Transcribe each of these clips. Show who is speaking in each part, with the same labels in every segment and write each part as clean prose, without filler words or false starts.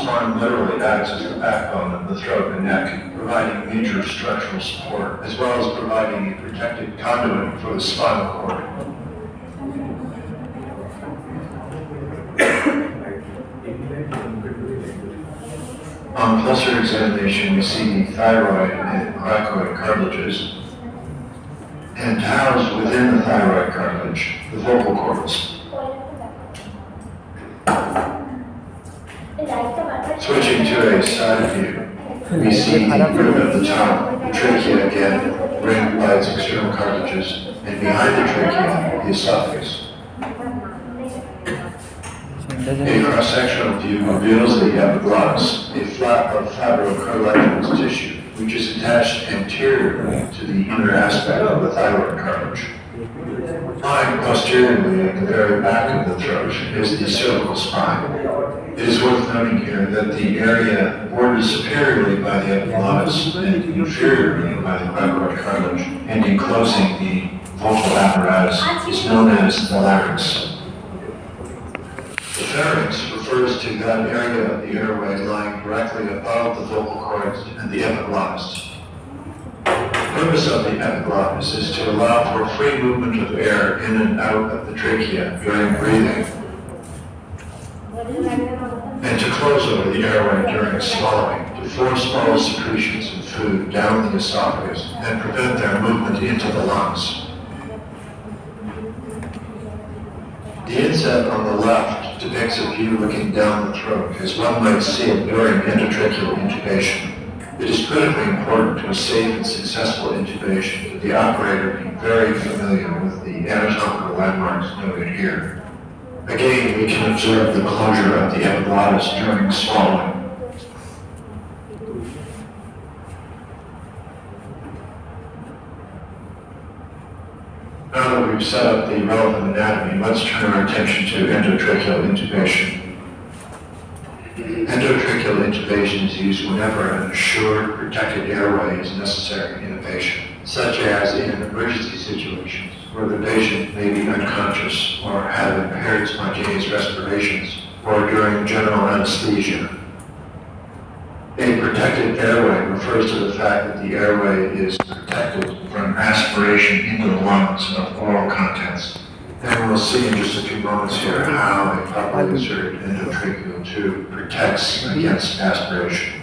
Speaker 1: spine literally acts as the backbone of the throat and neck, providing major structural support, as well as providing a protected conduit for the spinal cord. On closer examination, we see the thyroid and cricoid cartilages, and housed within the thyroid cartilage, the vocal cords. Switching to a side view, we see the root of the tongue, the trachea again, ringed by its external cartilages, and behind the trachea, the esophagus. A cross-sectional view reveals the epiglottis, a flap of fibrocartilaginous tissue, which is attached anteriorly to the inner aspect of the thyroid cartilage. Lying posteriorly at the very back of the throat is the cervical spine. It is worth noting here that the area bordered superiorly by the epiglottis and inferiorly by the cricoid cartilage and enclosing the vocal apparatus is known as the larynx. The pharynx refers to that area of the airway lying directly above the vocal cords and the epiglottis. The purpose of the epiglottis is to allow for free movement of air in and out of the trachea during breathing, and to close over the airway during swallowing, to force all secretions of food down the esophagus and prevent their movement into the lungs. The inset on the left depicts a view looking down the throat, as one might see it during endotracheal intubation. It is critically important to a safe and successful intubation that the operator be very familiar with the anatomical landmarks noted here. Again, we can observe the closure of the epiglottis during swallowing. Now that we've set up the relevant anatomy, let's turn our attention to endotracheal intubation. Endotracheal intubation is used whenever an assured, protected airway is necessary in a patient, such as in emergency situations where the patient may be unconscious or have impaired spontaneous respirations, or during general anesthesia. A protected airway refers to the fact that the airway is protected from aspiration into the lungs of oral contents. And we'll see in just a few moments here how a properly inserted endotracheal tube protects against aspiration.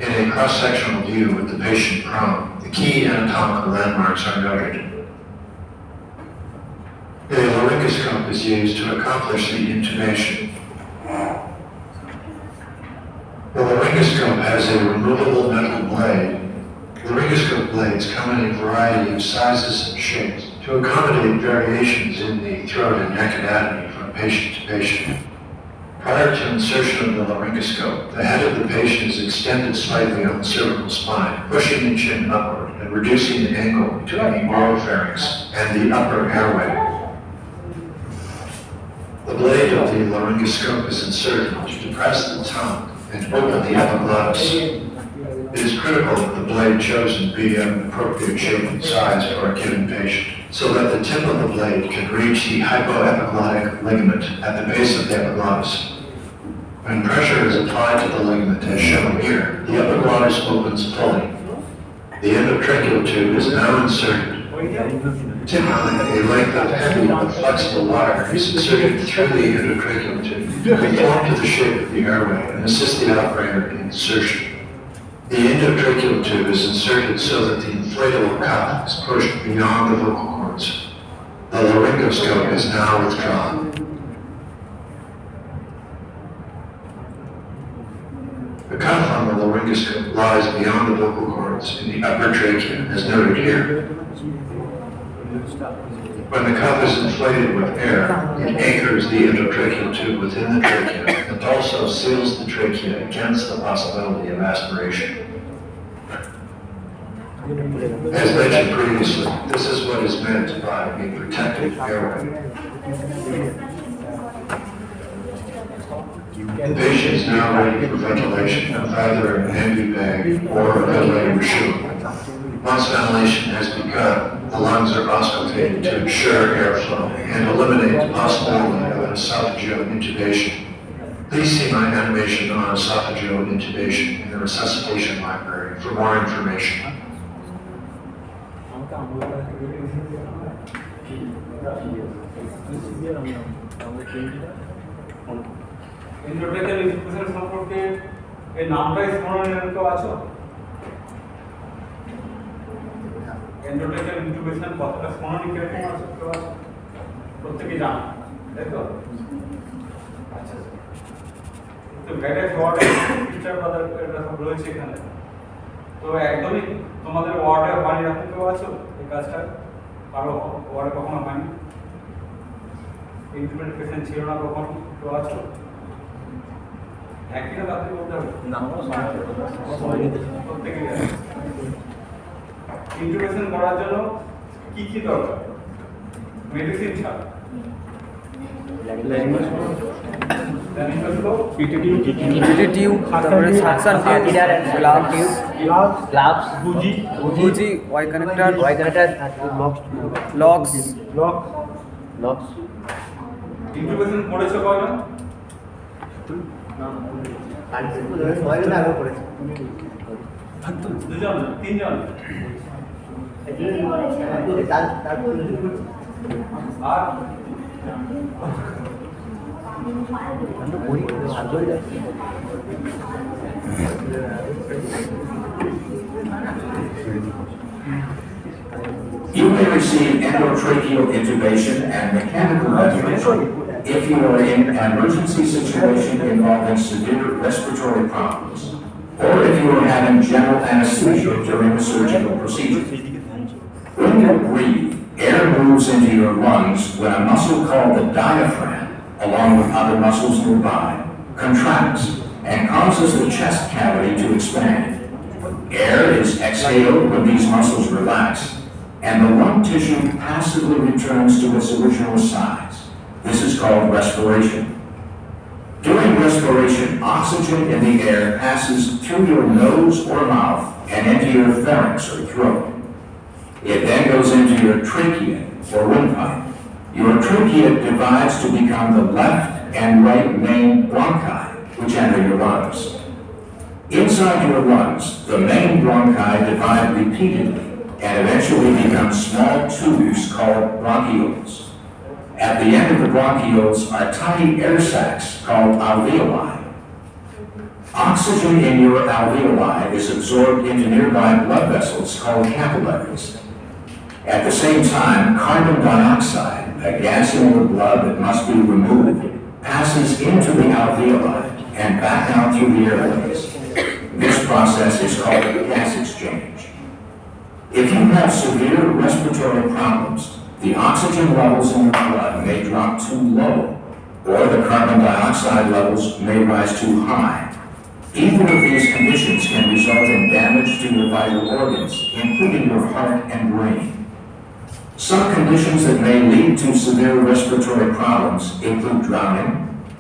Speaker 1: In a cross-sectional view with the patient prone, the key anatomical landmarks are noted. A laryngoscope is used to accomplish the intubation. The laryngoscope has a removable metal blade. Laryngoscope blades come in a variety of sizes and shapes to accommodate variations in the throat and neck anatomy from patient to patient. Prior to insertion of the laryngoscope, the head of the patient is extended slightly on the cervical spine, pushing the chin upward and reducing the angle between the oropharynx and the upper airway. The blade of the laryngoscope is inserted to depress the tongue and open the epiglottis. It is critical that the blade chosen be of an appropriate shape and size for a given patient, so that the tip of the blade can reach the hypoepiglottic ligament at the base of the epiglottis. When pressure is applied to the ligament as shown here, the epiglottis opens fully. The endotracheal tube is now inserted. Typically, a length of heavy but flexible wire is inserted through the endotracheal tube to conform to the shape of the airway and assist the operator in insertion. The endotracheal tube is inserted so that the inflatable cuff is pushed beyond the vocal cords. The laryngoscope is now withdrawn. The cuff on the laryngoscope lies beyond the vocal cords in the upper trachea, as noted here. When the cuff is inflated with air, it anchors the endotracheal tube within the trachea and also seals the trachea against the possibility of aspiration. As mentioned previously, this is what is meant by a protected airway. The patient is now ready for ventilation with either an ambu bag or a ventilator machine. Once ventilation has begun, the lungs are auscultated to ensure airflow and eliminate the possibility of an esophageal intubation. Please see my animation on esophageal intubation in the resuscitation library for more information.
Speaker 2: Endotracheal infection সম্পর্কে এই নামটাই স্মরণীয় কেউ আছো? Endotracheal infection কথাটা স্মরণীয় কিরকম আছে কেউ আছো? প্রত্যেকেই জানো, তাই তো? আচ্ছা, তো ভ্যারিয়াস ওয়ার্ডে ফিচার বাজার এটা সব রয়েছে এখানে। তো একদমই তোমাদের ওয়ার্ডে হয়নি এরকম কেউ আছো এই কাজটা? আরো ওয়ার্ডে কখনো হয়নি? ইমপ্লিমেন্টেশন ছিল না কখনো কেউ আছো? একই না রাত্রি বলতে হবে না, প্রত্যেকেই জানে। ইন্টিগ্রেশন করার জন্য কি কি দরকার? মেডিসিন ছাড়া
Speaker 3: টিউব, তারপরে সাকশন গ্লাভস, বুজি, ওয়াই কানেক্টর, লক্স।
Speaker 2: ইন্টিগ্রেশন করেছো কয়জন? দুজন, তিনজন? আর
Speaker 4: You may receive endotracheal intubation and mechanical ventilation if you are in an emergency situation involving severe respiratory problems, or if you are having general anesthesia during a surgical procedure. When you breathe, air moves into your lungs when a muscle called the diaphragm, along with other muscles nearby, contracts and causes the chest cavity to expand. Air is exhaled when these muscles relax, and the lung tissue passively returns to its original size. This is called respiration. During respiration, oxygen in the air passes through your nose or mouth and into your pharynx or throat. It then goes into your trachea or windpipe. Your trachea divides to become the left and right main bronchi, which enter your lungs. Inside your lungs, the main bronchi divide repeatedly and eventually become small tubes called bronchioles. At the end of the bronchioles are tiny air sacs called alveoli. Oxygen in your alveoli is absorbed into nearby blood vessels called capillaries. At the same time, carbon dioxide, a gas in your blood that must be removed, passes into the alveoli and back out through the airways. This process is called gas exchange. If you have severe respiratory problems, the oxygen levels in your blood may drop too low, or the carbon dioxide levels may rise too high. Either of these conditions can result in damage to your vital organs, including your heart and brain. Some conditions that may lead to severe respiratory problems include drowning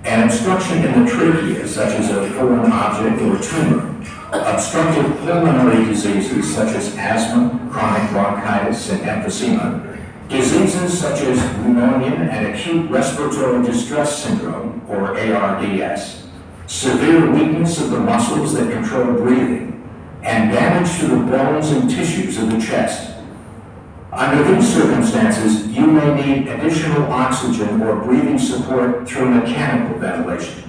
Speaker 4: and obstruction in the trachea, such as a foreign object or tumor, obstructive pulmonary diseases such as asthma, chronic bronchitis, and emphysema, diseases such as pneumonia and acute respiratory distress syndrome, or ARDS, severe weakness of the muscles that control breathing, and damage to the bones and tissues of the chest. Under these circumstances, you may need additional oxygen or breathing support through mechanical ventilation.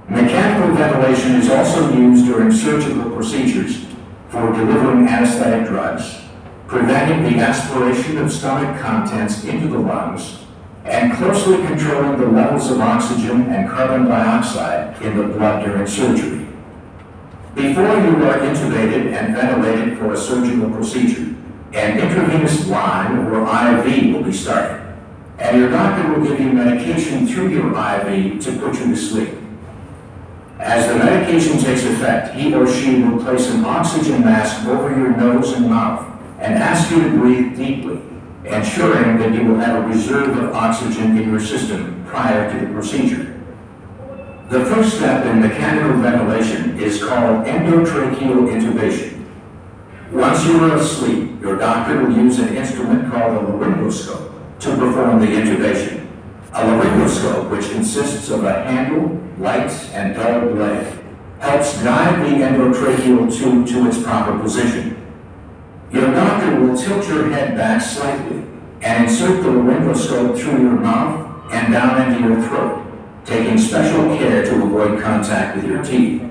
Speaker 4: Mechanical ventilation is also used during surgical procedures for delivering anesthetic drugs, preventing the aspiration of stomach contents into the lungs, and closely controlling the levels of oxygen and carbon dioxide in the blood during surgery. Before you are intubated and ventilated for a surgical procedure, an intravenous line or IV will be started, and your doctor will give you medication through your IV to put you to sleep. As the medication takes effect, he or she will place an oxygen mask over your nose and mouth and ask you to breathe deeply, ensuring that you will have a reserve of oxygen in your system prior to the procedure. The first step in mechanical ventilation is called endotracheal intubation. Once you are asleep, your doctor will use an instrument called a laryngoscope to perform the intubation. A laryngoscope, which consists of a handle, light, and dull blade, helps guide the endotracheal tube to its proper position. Your doctor will tilt your head back slightly and insert the laryngoscope through your mouth and down into your throat, taking special care to avoid contact with your teeth.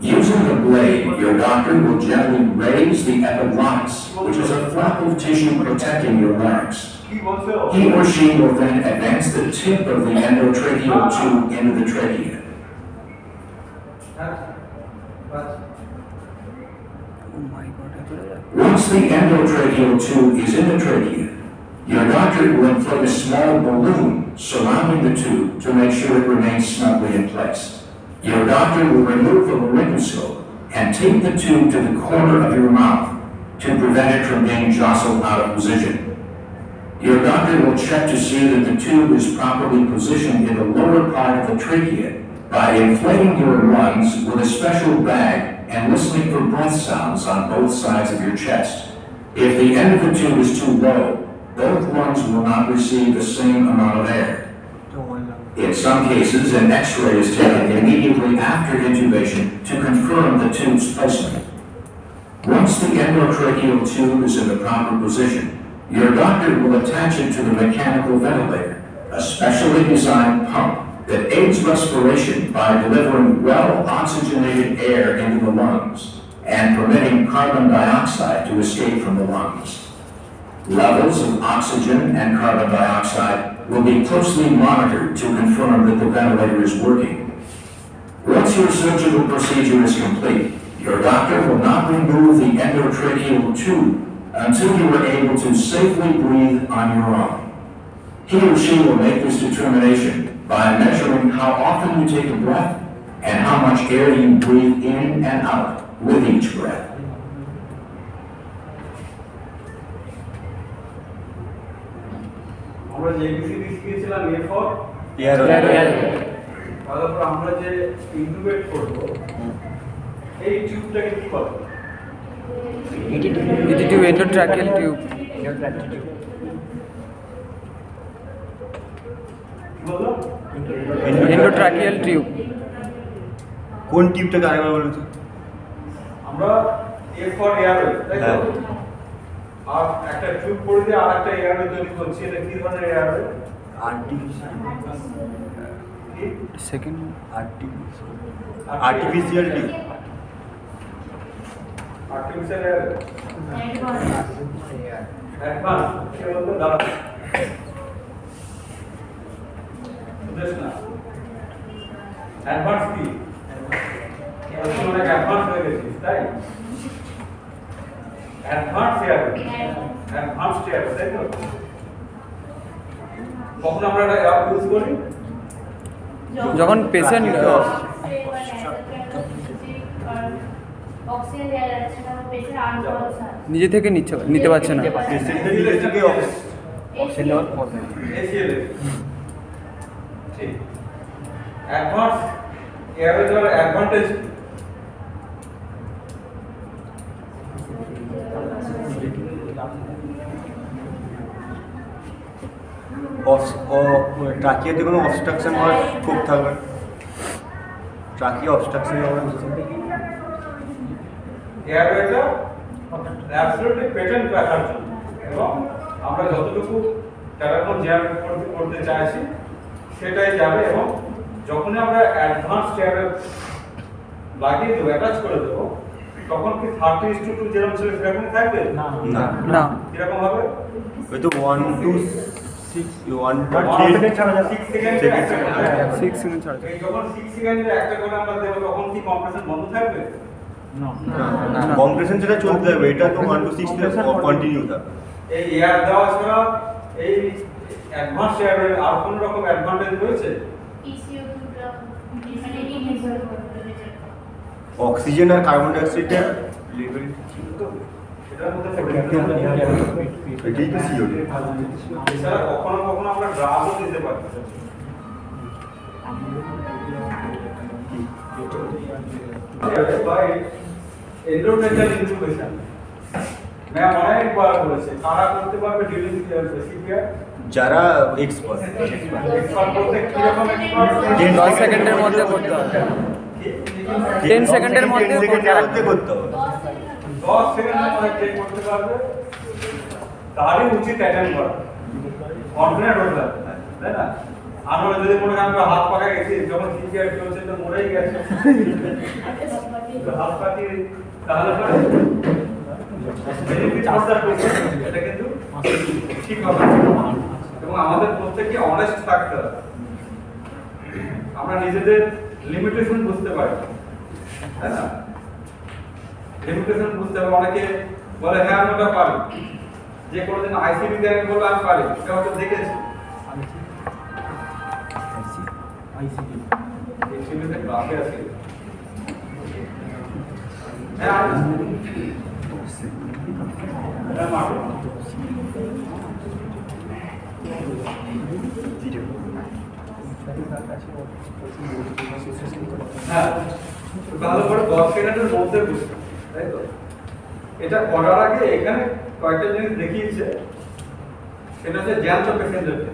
Speaker 4: Using the blade, your doctor will gently raise the epiglottis, which is a flap of tissue protecting your larynx.
Speaker 2: কি বলছো
Speaker 4: He or she will then advance the tip of the endotracheal tube into the trachea.
Speaker 2: হ্যাঁ বাস
Speaker 3: ও মাই god এতটা
Speaker 4: Once the endotracheal tube is in the trachea, your doctor will inflate a small balloon surrounding the tube to make sure it remains snugly in place. Your doctor will remove the laryngoscope and tape the tube to the corner of your mouth to prevent it from being jostled out of position. Your doctor will check to see that the tube is properly positioned in the lower part of the trachea by inflating your lungs with a special bag and listening for breath sounds on both sides of your chest. If the end of the tube is too low, both lungs will not receive the same amount of air. In some cases, an X-ray is taken immediately after intubation to confirm the tube's placement. Once the endotracheal tube is in the proper position, your doctor will attach it to the mechanical ventilator, a specially designed pump that aids respiration by delivering well-oxygenated air into the lungs and permitting carbon dioxide to escape from the lungs. Levels of oxygen and carbon dioxide will be closely monitored to confirm that the ventilator is working. Once your surgical procedure is complete, your doctor will not remove the endotracheal tube until you are able to safely breathe on your own. He or she will make this determination by measuring how often you take a breath and how much air you breathe in and out with each breath.
Speaker 2: আমরা যে ABCD শিখেছিলাম A for তারপর আমরা যে incubate করব এই টিউবটাকে কি বলে
Speaker 3: এটি টিউব এন্ডোট্রাকিয়াল টিউব
Speaker 2: কি বললো
Speaker 3: এন্ডোট্রাকিয়াল টিউব
Speaker 5: কোন টিউবটাকে আরেকবার বলুন তো?
Speaker 2: আমরা এ ফর এয়ারওয়ে তাই তো
Speaker 5: হ্যাঁ।
Speaker 2: আর একটা টিউব করে দিয়ে আর একটা এয়ারওয়ে তৈরি করছি এটা কি ধরনের airway
Speaker 3: second
Speaker 5: artificial tube.
Speaker 2: Artificial airway advance কি বলতো দাঁড়া বুঝছ না অ্যাডভান্স কি অনেক অ্যাডভান্স হয়ে গেছিস তাই অ্যাডভান্স এয়ারওয়ে অ্যাডভান্স এয়ারওয়ে তাই তো কখন আমরা এটা ইউজ করি
Speaker 3: যখন পেশেন্ট
Speaker 6: অক্সিজেন দেওয়া যাচ্ছে না পেশেন্ট আনকনসাস
Speaker 3: নিজে থেকে নিতে পারছে না
Speaker 5: পেশেন্টের নিজে থেকে
Speaker 6: অক্সিজেন লেভেল
Speaker 2: এসিএল ঠিক অ্যাডভান্স এয়ারওয়ে দেওয়ার অ্যাডভান্টেজ
Speaker 5: ট্রাকিয়াতে কোনো অবস্ট্রাকশন হওয়ার স্কোপ থাকবে না। ট্রাকিয়া অবস্ট্রাকশন হওয়ার
Speaker 2: এয়ারওয়েটা অ্যাবসলিউটলি পেটেন্ট রাখার জন্য এবং আমরা যতটুকু প্যারাগন জ্যাম করতে চাইছি সেটাই যাবে এবং যখনই আমরা অ্যাডভান্স এয়ারওয়ে লাগিয়ে দেবো অ্যাটাচ করে দেবো তখন কি 30:2 যেরকম ছিল সেরকম থাকবে
Speaker 5: না
Speaker 3: না
Speaker 2: কিরকম হবে
Speaker 5: ওই তো 1 to 6 1 to
Speaker 2: 6 সেকেন্ডে একটা করে দেবো।
Speaker 3: 6 সেকেন্ড ছাড়া
Speaker 2: এই যখন 6 সেকেন্ডে একটা করে আমরা দেবো তখন কি কম্প্রেশন বন্ধ থাকবে
Speaker 5: কম্প্রেশন সেটা চলতে থাকবে, এটা তো 1 to 6 কন্টিনিউ থাকবে।
Speaker 2: এই এয়ার দেওয়া ছাড়া এই অ্যাডভান্স এয়ারওয়ে আর কোন রকম অ্যাডভান্টেজ রয়েছে
Speaker 6: ইসিও দুটো মানে ইনহেলার করতে
Speaker 5: অক্সিজেন আর কার্বন ডাইঅক্সাইডের লেভেল
Speaker 2: এটার মধ্যে
Speaker 5: এটাই তো সিওডি।
Speaker 2: এছাড়া কখনো কখনো আমরা ড্রাগও দিতে পারি এন্ডোট্রাকিয়াল ইনকিউবেশন ম্যাম অনেকবার বলেছে কারা করতে পারবে ডিউরিং সিপিআর
Speaker 5: যারা এক্সপার্ট
Speaker 2: এক্সপার্ট বলতে কিরকম এক্সপার্ট?
Speaker 3: 10 সেকেন্ডের মধ্যে করতে হবে 10 সেকেন্ডের মধ্যে
Speaker 5: সেকেন্ডের মধ্যে করতে হবে
Speaker 2: 10 সেকেন্ডের মধ্যে চেক করতে পারবে, তারই উচিত অ্যাটেন্ড করা, কনফিডেন্ট হতে হবে, তাই না? আমরা যদি মনে করি আমরা হাত পাকা গেছি, যখন সিজিআর চলছে তো মরেই গেছে, তো হাত পাকি তাহলে পরে benefit of the process, এটা কিন্তু ঠিক হবে না। এবং আমাদের প্রত্যেককে অনেস্ট থাকতে হবে, আমরা নিজেদের লিমিটেশন বুঝতে পারি, তাই না? লিমিটেশন বুঝতে হবে। অনেকে বলে হ্যাঁ আমি ওটা পারি, যে কোনোদিন আইসিডি দেয় বলে আমি পারি, এটা হয়তো দেখেছি আইসিডিতে ক্লাসে আছে, হ্যাঁ এটা মারো। হ্যাঁ, ভালো করে 10 সেকেন্ডের মধ্যে বুঝতে, তাই তো? এটা করার আগে এখানে কয়েকটা জিনিস দেখিয়েছে, সেটা হচ্ছে জ্যান্ত পেশেন্টদেরকে,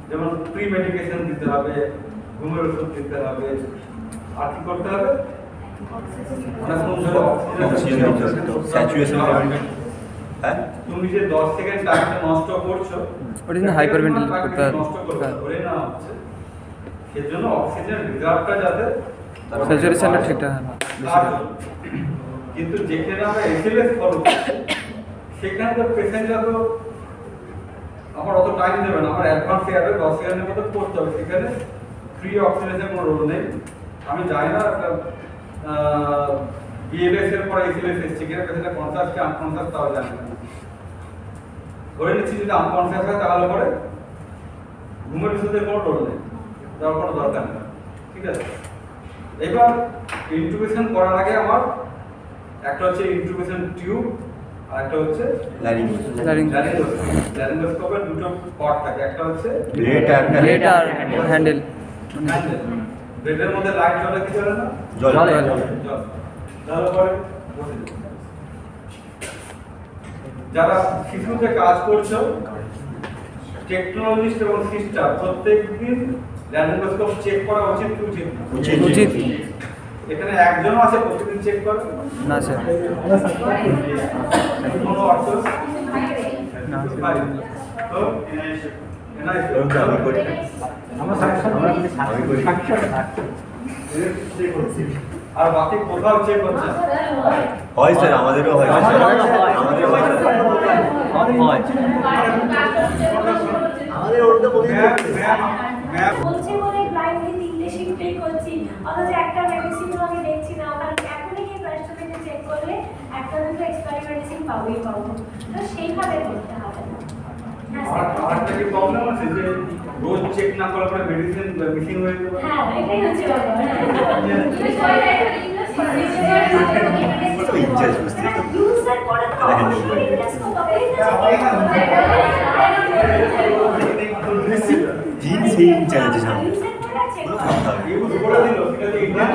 Speaker 2: যেমন প্রি মেডিকেশন দিতে হবে, ঘুমের ওষুধ দিতে হবে, আর কি করতে হবে? অনেকক্ষণ ধরে
Speaker 5: অক্সিজেন স্যাচুরেশন লেভেলটা হ্যাঁ
Speaker 2: তুমি যে 10 সেকেন্ড টাইমটা নষ্ট করছো,
Speaker 3: ওটা জন্য হাইপারভেন্টিলেট করতে হবে
Speaker 2: নষ্ট করতে ধরে না হচ্ছে, সেজন্য অক্সিজেন রিজার্ভটা যাতে
Speaker 3: স্যাচুরেশনটা ঠিকঠাক হয় না
Speaker 2: তার জন্য। কিন্তু যেখানে আমরা এসএলএস ফলো করছি, সেখানে তো পেশেন্টরা তো আমার অত টাইম দেবে না, আমার অ্যাডভান্স এয়ারে 10 সেকেন্ডের মধ্যে করতে হবে, সেখানে ফ্রি অক্সিজেনের কোনো রোল নেই। আমি জানি না একটা বিএলএস এর পরে এসএলএস এসছে কিনা, পেশেন্টটা কনসাস কি আনকনসাস তাও জানি না। ধরে নিচ্ছি যদি আনকনসাস হয় তাহলে পরে ঘুমের ওষুধের কোনো রোল নেই, দেওয়ার কোনো দরকার নেই, ঠিক আছে? এবার ইনটুবেশন করার আগে আমার একটা হচ্ছে ইনটুবেশন টিউব, আর একটা হচ্ছে ল্যারিঙ্গোস্কোপের দুটো পট থাকে, একটা হচ্ছে
Speaker 5: ব্লেড আর
Speaker 3: প্লেট আর হ্যান্ডেল
Speaker 2: ব্লেডের মধ্যে লাইট জ্বলে কি জ্বলে না?
Speaker 5: জল
Speaker 2: জল। তাহলে পরে বসে যাও। যারা শিশুতে কাজ করছো, টেকনোলজিস্ট এবং সিস্টার প্রত্যেকদিন ল্যারিঙ্গোস্কোপ চেক করা উচিত কি উচিত না?
Speaker 3: উচিত
Speaker 2: এখানে একজনও আছে প্রতিদিন চেক করে
Speaker 3: না স্যার
Speaker 2: কোনো অর্থ
Speaker 3: না
Speaker 2: পাই না। তো
Speaker 5: আমি করি
Speaker 2: আর বাকি কোথাও চেক হচ্ছে না।
Speaker 5: হয় স্যার আমাদেরও হয় আমাদেরও হয়
Speaker 2: ম্যাম
Speaker 6: বলছে বলে ব্লাইন্ডলি 3টে শিফটে করছি, অথচ একটা মেডিসিনও আমি দেখছি না, ওখানে এখনই কি ফার্স্টে চেক করলে একটা দুটো এক্সপায়ারি মেডিসিন পাবোই পাবো, তো সেইভাবে করতে হবে না। হ্যাঁ
Speaker 2: আর
Speaker 6: স্যার।
Speaker 2: আরেকটা কি প্রবলেম আছে যে রোজ চেক না করার পরে মেডিসিন মিসিং হয়ে যাবে?
Speaker 6: হ্যাঁ এটাই হচ্ছে ব্যাপার।
Speaker 5: ইনচার্জ বুঝতে
Speaker 6: ইউজার করে তো অবশ্যই রিপ্লেস করতে হবে।
Speaker 5: জিন সেই ইনচার্জের সামনে
Speaker 6: ইউজার করে চেক করতে হবে।
Speaker 2: ইউজ করে দিল, সেটা তো ইন্ডিয়ান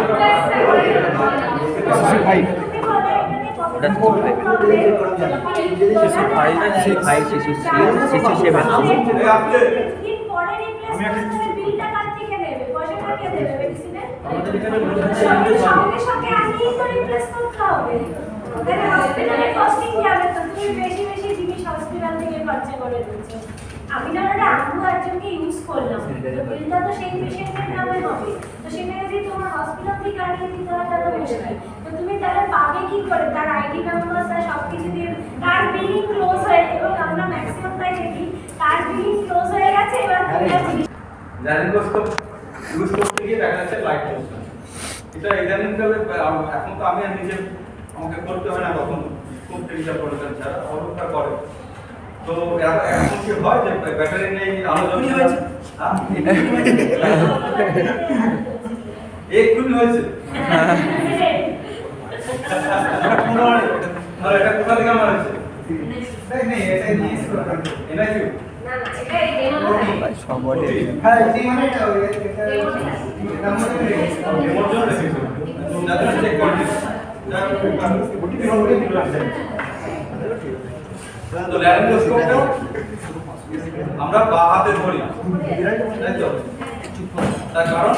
Speaker 6: আমি না ওটা আম্মু একজনকে ইউজ করলাম, তো বিলটা তো সেই পেশেন্টের নামে হবে, তো সেটা যদি তোমার হসপিটাল থেকে আনিয়ে দিতে হয় তাহলে মুশকিল। তো তুমি তাহলে পাবে কি করে? তার আইডি নাম্বার তার সব কিছু দিয়ে তার বিলিং ক্লোজ হয়ে, এবং আমরা ম্যাক্সিমাম টাইম দেখি তার বিলিং ক্লোজ হয়ে গেছে, এবার তুমি
Speaker 2: ল্যারিঙ্গোস্কোপ ইউজ করতে গিয়ে দেখা যাচ্ছে লাইট জ্বলছে না। এটা ইদানিংকালে এখন তো আমি আর নিজে আমাকে করতে হয় না, তখন খুব টেনশন করেছেন ছাড়া অবস্থা করে। তো এখন কি হয় যে ব্যাটারি নেই, আলো জ্বলছে না। হ্যাঁ? এক্ষুনি হয়েছে। আর এটা কোথা থেকে আমার হয়েছে? এনআইসিউ?
Speaker 6: না না এটা এই
Speaker 3: সবটে
Speaker 2: এমন জন্য রেখেছো। যাতে চেক করতে। তো ল্যারিঙ্গোস্কোপটা আমরা বাঁ হাতে ধরি, তাই তো? তার কারণ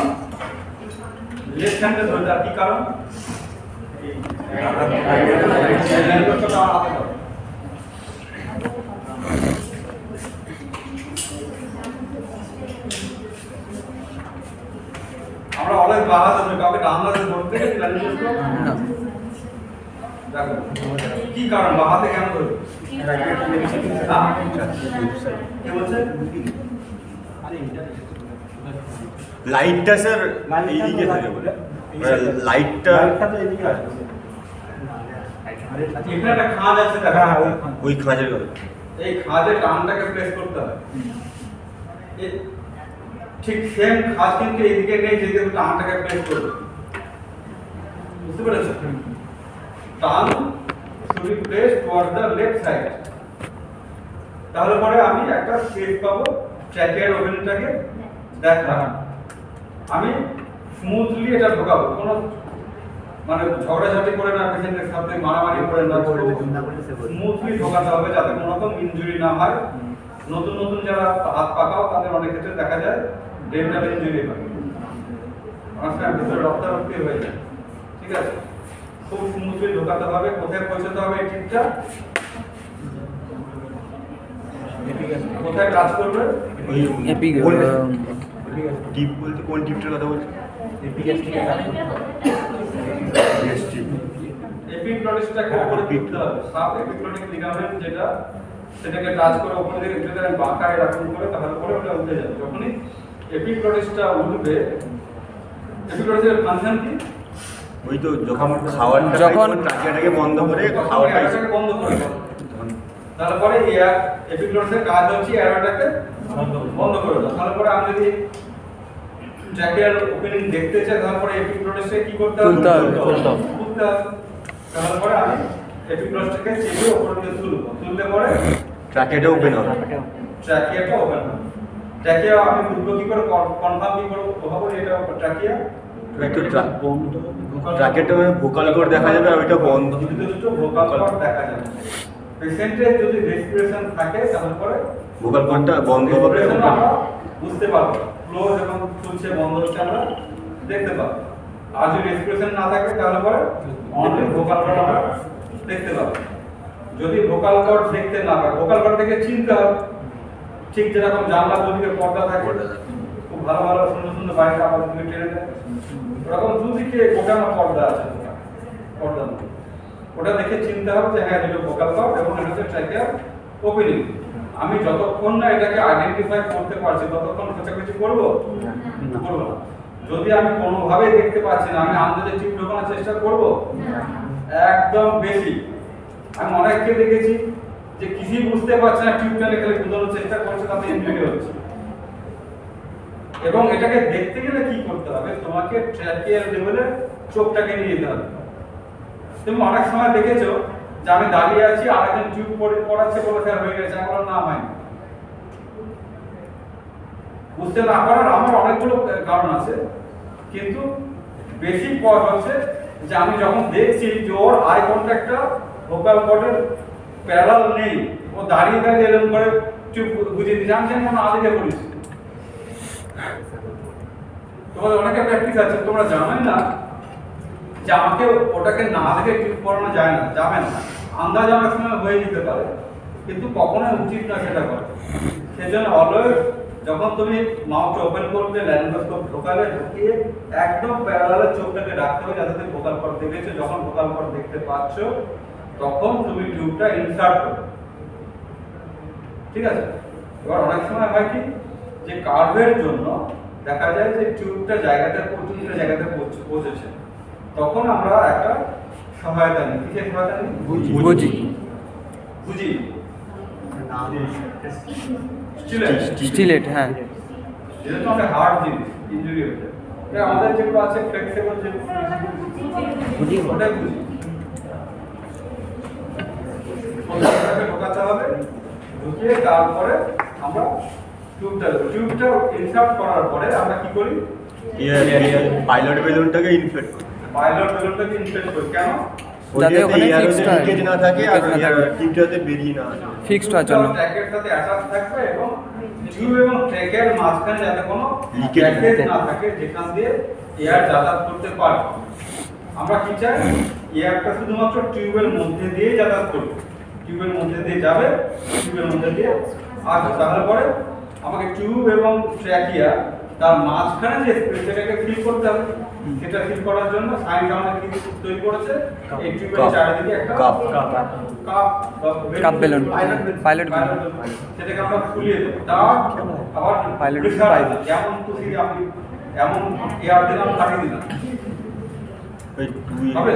Speaker 2: লেফট হ্যান্ডে ধরি, তার কি কারণ? আমরা অনেক বাঁ হাতে ধরি, কাউকে ডান হাতে ধরতে গেছি
Speaker 3: না।
Speaker 2: দেখো কি কারণ বাঁ হাতে কেন ধরি? কি বলছে?
Speaker 5: লাইটটা স্যার এইদিকে থাকে বলে লাইটটা
Speaker 2: এখানে একটা খাঁজ আছে দেখা,
Speaker 5: ওই খাঁজের কথা।
Speaker 2: এই খাঁজের টানটাকে প্রেস করতে হয়। ঠিক সেম খাঁজ কিন্তু এইদিকে নেই, যেদিকে টানটাকে প্রেস করবে, বুঝতে পেরেছো? টান should be placed toward the left side। তাহলে পরে আমি একটা স্পেস পাবো ট্র্যাকের ওভেনটাকে দেখা, আমি স্মুথলি এটা ঢোকাবো, কোনো মানে ঝগড়াঝাটি করে না, পেশেন্টের সাথে মারামারি করে না, স্মুথলি ঢোকাতে হবে যাতে কোনো রকম ইনজুরি না হয়। নতুন নতুন যারা হাত পাকাও তাদের অনেক ক্ষেত্রে দেখা যায় ডেন্টাল ইনজুরি হয়, অনেক সময় ভিতরে রক্তারক্তি হয়ে যায়। ঠিক আছে, খুব স্মুথলি ঢোকাতে হবে। কোথায় পৌঁছাতে হবে এই টিপটা? কোথায় কাজ করবে?
Speaker 5: ওই
Speaker 3: এপিক
Speaker 5: টিপ বলতে কোন টিপটার কথা বলছো?
Speaker 2: এপিগ্লটিসটাকে উপরে তুলতে হবে। সাব এপিগ্লটিক লিগামেন্ট যেটা, সেটাকে টাচ করে উপরে দিকে যদি আমি বাঁকা এরকম করে, তাহলে পরে ওটা উঠে যাবে। যখনই এপিগ্লটিসটা উঠবে, এপিগ্লটিসের ফাংশন কি?
Speaker 5: ওই তো যখন খাওয়ারটা
Speaker 3: যখন
Speaker 5: ট্রাকিয়াটাকে বন্ধ করে
Speaker 2: তখন
Speaker 5: খাওয়ারটা
Speaker 2: এটাকে বন্ধ করে দেবে। তারপরে এই এপিগ্লটিসের কাজ হচ্ছে এরোটাকে বন্ধ করে দাও। তারপরে আমি যদি ট্র্যাকিয়াল ওপেনিং দেখতে চাই, তারপরে এপিগ্লটিসে কি করতে হবে?
Speaker 3: তুলতে হবে,
Speaker 2: তুলতে হবে। তারপরে আমি এপিগ্লটিসটাকে চেপে উপরে দিয়ে তুলবো, তুললে পরে
Speaker 5: ট্রাকিয়াটা ওপেন হবে।
Speaker 2: ট্র্যাকিয়াটা ওপেন হবে। ট্র্যাকিয়া আমি বুঝবো কি করে, কনফার্ম কি করে ভাবো এটা ট্র্যাকিয়া?
Speaker 5: ওই তো ট্রাকিয়াটা ভোকাল কর্ড দেখা যাবে আর ওইটা বন্ধ।
Speaker 2: দুটো ভোকাল কর্ড দেখা যাবে। পেশেন্টের যদি রেসপিরেশন থাকে তাহলে পরে
Speaker 5: ভোকাল কর্ডটা বন্ধ হবে।
Speaker 2: রেসপিরেশন আমরা বুঝতে পারবো, ফ্লো যখন চলছে বন্ধ হচ্ছে আমরা দেখতে পাবো। আর যদি রেসপিরেশন না থাকে তাহলে পরে অনলি ভোকাল কর্ড আমরা দেখতে পাবো। যদি ভোকাল কর্ড দেখতে না পাই, ভোকাল কর্ড থেকে চিনতে হবে। ঠিক যেরকম জানলা দুদিকে পর্দা থাকে, খুব ভালো ভালো সুন্দর সুন্দর বাড়িতে আমাদের দিকে টেনে দেয়, ওরকম দুদিকে গোটানো পর্দা আছে, পর্দা মধ্যে ওটা দেখে চিনতে হবে যে হ্যাঁ দুটো ভোকাল কর্ড এবং এটা হচ্ছে ট্র্যাকিয়াল ওপেনিং। আমি যতক্ষণ না এটাকে আইডেন্টিফাই করতে পারছি ততক্ষণ খোঁচাখুচি করবো করবো না। যদি আমি কোনোভাবে দেখতে পাচ্ছি না, আমি আন্দাজে টিপ ঢোকানোর চেষ্টা করবো একদম বেশি। আমি অনেককে দেখেছি যে কিছুই বুঝতে পারছে না, টিউবটাকে খালি বোঝানোর চেষ্টা করছে, তাতে ইনজুরি হচ্ছে। এবং এটাকে দেখতে গেলে কি করতে হবে, তোমাকে ট্র্যাকিয়াল লেভেলে চোখটাকে নিয়ে যেতে হবে। তুমি অনেক সময় দেখেছো যে আমি দাঁড়িয়ে আছি আর একজন টিউব পড়াচ্ছে বলে স্যার হয়ে গেছে, আমার না হয় বুঝতে না পারার আমার অনেকগুলো কারণ আছে, কিন্তু বেসিক পয়েন্ট হচ্ছে যে আমি যখন দেখছি যে ওর আই কন্ট্যাক্টটা ভোকাল কর্ডের প্যারালাল নেই, ও দাঁড়িয়ে দাঁড়িয়ে এরকম করে টিউব বুঝিয়ে দিচ্ছে, আমি যেন আদিকে করিস। তোমাদের অনেকের প্র্যাকটিস আছে, তোমরা জানোই না যে আমাকে ওটাকে না দেখে টিউব পড়ানো যায় না, যাবে না। আন্দাজ অনেক সময় হয়ে যেতে পারে, কিন্তু কখনোই উচিত না সেটা করে। সেজন্য অলওয়েজ যখন তুমি মাউথ ওপেন করবে, ল্যারিঙ্গোস্কোপ ঢোকালে ঢুকিয়ে একদম প্যারালালে চোখটাকে রাখতে হবে যাতে তুমি ভোকাল কর্ড দেখেছো। যখন ভোকাল কর্ড দেখতে পাচ্ছ তখন তুমি টিউবটা ইনসার্ট করবে, ঠিক আছে? এবার অনেক সময় হয় কি যে কার্ভের জন্য দেখা যায় যে টিউবটা জায়গাতে পৌঁছেছে, তখন আমরা একটা সহায়তা নিই। কিসের সহায়তা নিই?
Speaker 3: বুঝি
Speaker 2: বুঝি
Speaker 3: স্টিলেট, হ্যাঁ
Speaker 2: যেহেতু আমাদের হার্ড জিনিস ইনজুরি হয়ে যায়, আমাদের যেগুলো আছে ফ্লেক্সিবল যে ওটাই বুঝি। ওটাকে ঢোকাতে হবে, ঢুকিয়ে তারপরে আমরা টিউবটা ইনসার্ট করার পরে আমরা কি করি?
Speaker 5: পাইলট বেলুনটাকে ইনফ্লেট
Speaker 2: পাইলট বেলুনটাকে ইনফ্লেট করি। কেন?
Speaker 3: যাতে ওখানে
Speaker 5: এয়ার
Speaker 3: ফিক্সড হয়,
Speaker 5: লিকেজ না থাকে আর
Speaker 3: লিকেজ না থাকে,
Speaker 5: টিউবটা যাতে বেরিয়ে না আসে।
Speaker 3: ফিক্সড হওয়ার জন্য।
Speaker 2: ট্র্যাকের সাথে অ্যাটাচ থাকবে এবং টিউব এবং ট্র্যাকের মাঝখানে যাতে কোনো
Speaker 5: Leakage
Speaker 2: গ্যাসেস না থাকে যেখান দিয়ে এয়ার যাতায়াত করতে পারে। আমরা কি চাই, এয়ারটা শুধুমাত্র টিউবের মধ্যে দিয়ে যাতায়াত করবে, টিউবের মধ্যে দিয়ে যাবে, টিউবের মধ্যে দিয়ে আসবে। তাহলে পরে আমাকে টিউব এবং ট্র্যাকিয়া তার মাঝখানে যে স্পেস সেটাকে ফিল করতে হবে। সেটা ফিল করার জন্য সায়েন্স আমাদের কি তৈরি করেছে, এই টিউবের
Speaker 5: কাপ।
Speaker 2: চারিদিকে একটা
Speaker 5: cup.
Speaker 3: Cup balloon, pilot balloon.
Speaker 2: সেটাকে আমরা ফুলিয়ে দেবো। তার আবার
Speaker 3: পাইলট
Speaker 2: pressure
Speaker 3: পাইলট।
Speaker 2: আছে, যেমন খুশি আপনি এমন এয়ার দিলাম কাটিয়ে দিলাম,
Speaker 5: ওই
Speaker 2: হবে?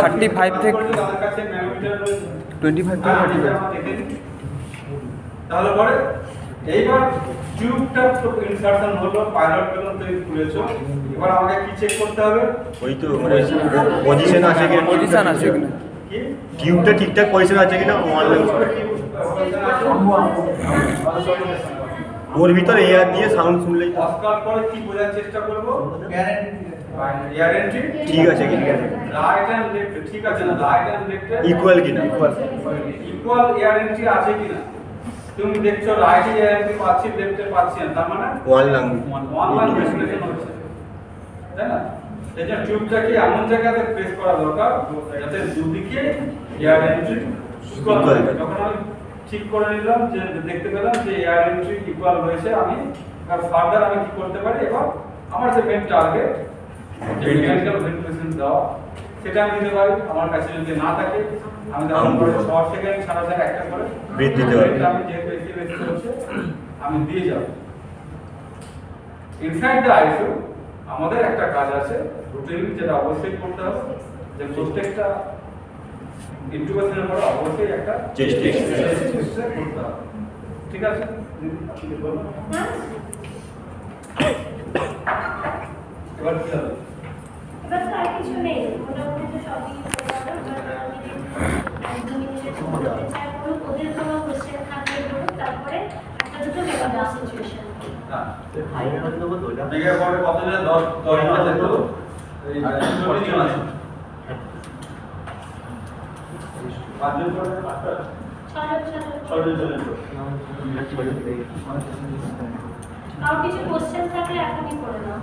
Speaker 3: 35 থেকে
Speaker 2: তাদের কাছে ম্যানোমিটার রয়েছে।
Speaker 3: 25 থেকে 35।
Speaker 2: আমরা দেখে নিই। তাহলে পরে এইবার টিউবটা তো ইনসার্শন হলো, পাইলট বেলুন তৈরি করেছো, এবার আমাকে কি চেক করতে হবে?
Speaker 5: ওই তো মানে পজিশন আছে কিনা,
Speaker 3: পজিশন আছে কিনা,
Speaker 2: কি
Speaker 5: টিউবটা ঠিকঠাক পজিশন আছে কিনা ওয়ান ওর ভিতরে এয়ার দিয়ে সাউন্ড শুনলেই তো।
Speaker 2: অস্কার পরে কি বোঝার চেষ্টা করব? এয়ার এন্ট্রি
Speaker 5: ঠিক আছে কিনা,
Speaker 2: রাইট এন্ড লেফট ঠিক আছে না, রাইট এন্ড লেফট
Speaker 5: ইকুয়াল কিনা,
Speaker 2: ইকুয়াল এয়ার এন্ট্রি আছে কিনা। তুমি দেখছো রাইট এয়ার এন্ট্রি পাচ্ছি, লেফটে পাচ্ছি না, তার মানে
Speaker 5: ওয়ান লাং
Speaker 2: ওয়ান লাইন রেসুলেশন হচ্ছে, তাই না? এই যে টিউবটাকে এমন জায়গাতে প্রেস করা দরকার যাতে দুদিকে এয়ার এন্ট্রি ইকুয়াল
Speaker 5: Equal
Speaker 2: হয়।
Speaker 5: থাকে।
Speaker 2: যখন আমি ঠিক করে নিলাম, যে দেখতে পেলাম যে এয়ার এন্ট্রি ইকুয়াল হয়েছে, আমি আর ফার্দার আমি কি করতে পারি, এবার আমার যে মেন টার্গেট মেকানিক্যাল ভেন্টিলেশন দেওয়া সেটা আমি দিতে পারি। আমার কাছে যদি না থাকে আমি তখন করে শর্ট সেকেন্ড সারা জায়গা একটা করে
Speaker 5: ব্রিথ দিতে পারি।
Speaker 2: আমি যে বেশি হচ্ছে আমি দিয়ে যাব। ইনসাইড দ্য আইসিইউ আমাদের একটা কাজ আছে রুটিন, যেটা অবশ্যই করতে হবে, যে প্রত্যেকটা ইনকিউবেশনের পরে অবশ্যই একটা
Speaker 5: Chest exercise
Speaker 2: করতে হবে। ঠিক আছে, আপনি বলুন এবার কি হবে?
Speaker 6: এবার তো আর কিছু নেই, মোটামুটি তো সবই হয়ে গেল। এবার আমি একদম নিজে করতে চাই, বলুন ওদের কোনো কোশ্চেন থাকলে বলুন, তারপরে একটা দুটো মেগা সিচুয়েশন।
Speaker 2: হ্যাঁ মেগা পরে কতজন 10 জন আছে তো এই 40 জন আছে, 5 জন করে 6 জন চলে
Speaker 6: কারো কিছু কোশ্চেন থাকলে এখনই করে নাও।